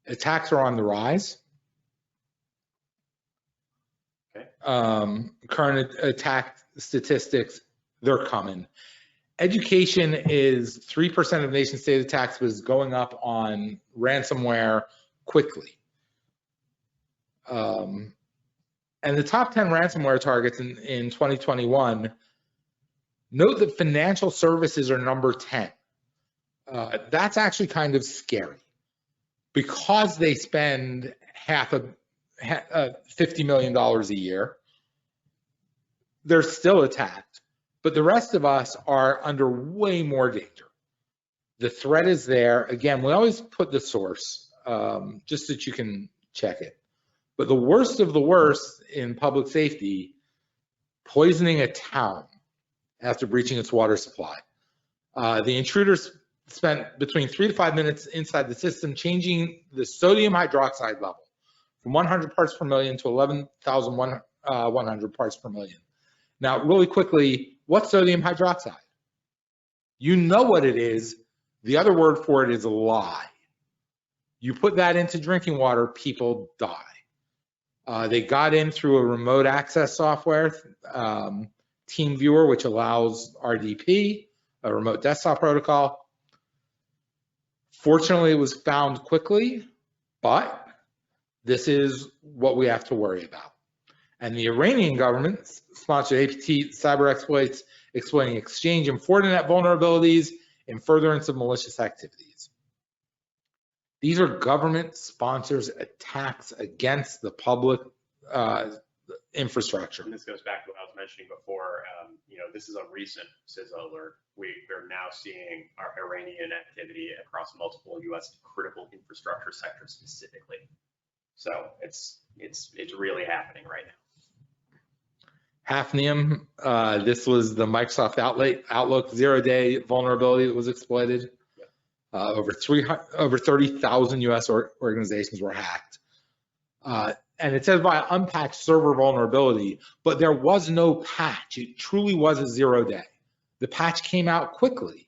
Attacks are on the rise. Okay. Current attack statistics, they're coming. Education is 3% of nation state attacks, but is going up on ransomware quickly. And the top 10 ransomware targets in 2021, note that financial services are number 10. That's actually kind of scary because they spend $50 million a year. They're still attacked, but the rest of us are under way more danger. The threat is there. Again, we always put the source just so that you can check it. But the worst of the worst in public safety, poisoning a town after breaching its water supply. The intruders spent between 3 to 5 minutes inside the system, changing the sodium hydroxide level from 100 parts per million to 11,100 parts per million. Now, really quickly, what's sodium hydroxide? You know what it is. The other word for it is lye. You put that into drinking water, people die. They got in through a remote access software, TeamViewer, which allows RDP, a remote desktop protocol. Fortunately, it was found quickly, but this is what we have to worry about. And the Iranian government sponsored APT cyber exploits, exploiting Exchange and Fortinet vulnerabilities in furtherance of malicious activities. These are government sponsors attacks against the public infrastructure. And this goes back to what I was mentioning before. This is a recent CISA alert. We're now seeing our Iranian activity across multiple U.S. critical infrastructure sectors specifically. So it's really happening right now. Hafnium, this was the Microsoft Outlook zero-day vulnerability that was exploited. Over 30,000 U.S. organizations were hacked. And it says by unpatched server vulnerability, but there was no patch. It truly was a 0-day. The patch came out quickly,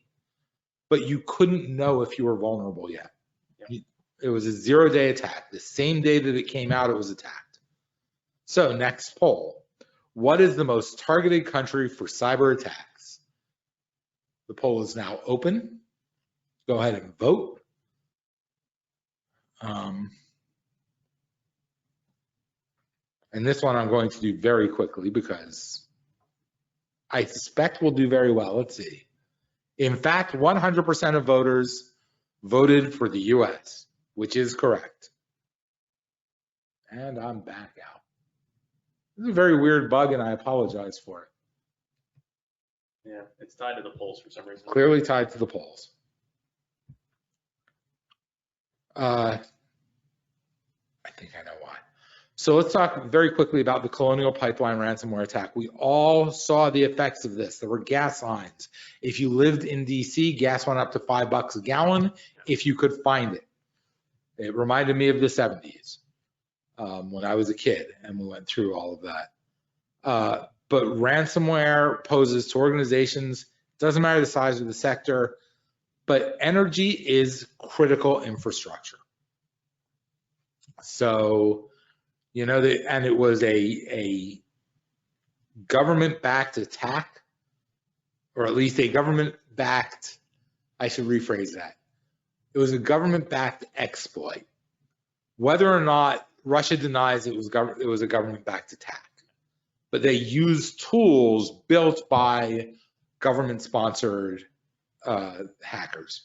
but you couldn't know if you were vulnerable yet. Yep. It was a 0-day attack. The same day that it came out, it was attacked. So next poll. What is the most targeted country for cyber attacks? The poll is now open. Go ahead and vote. And this one I'm going to do very quickly because I suspect we'll do very well. Let's see. In fact, 100% of voters voted for the US, which is correct. And I'm back out. This is a very weird bug, and I apologize for it. Yeah, it's tied to the polls for some reason. Clearly tied to the polls. I think I know why. So let's talk very quickly about the Colonial pipeline ransomware attack. We all saw the effects of this. There were gas lines. If you lived in DC, gas went up to $5 a gallon if you could find it. It reminded me of the 70s when I was a kid and we went through all of that. But ransomware poses to organizations, doesn't matter the size of the sector, but energy is critical infrastructure. So, and it was a government-backed attack, or at least a government-backed, I should rephrase that. It was a government-backed exploit. Whether or not Russia denies it was a government-backed attack, but they used tools built by government-sponsored hackers.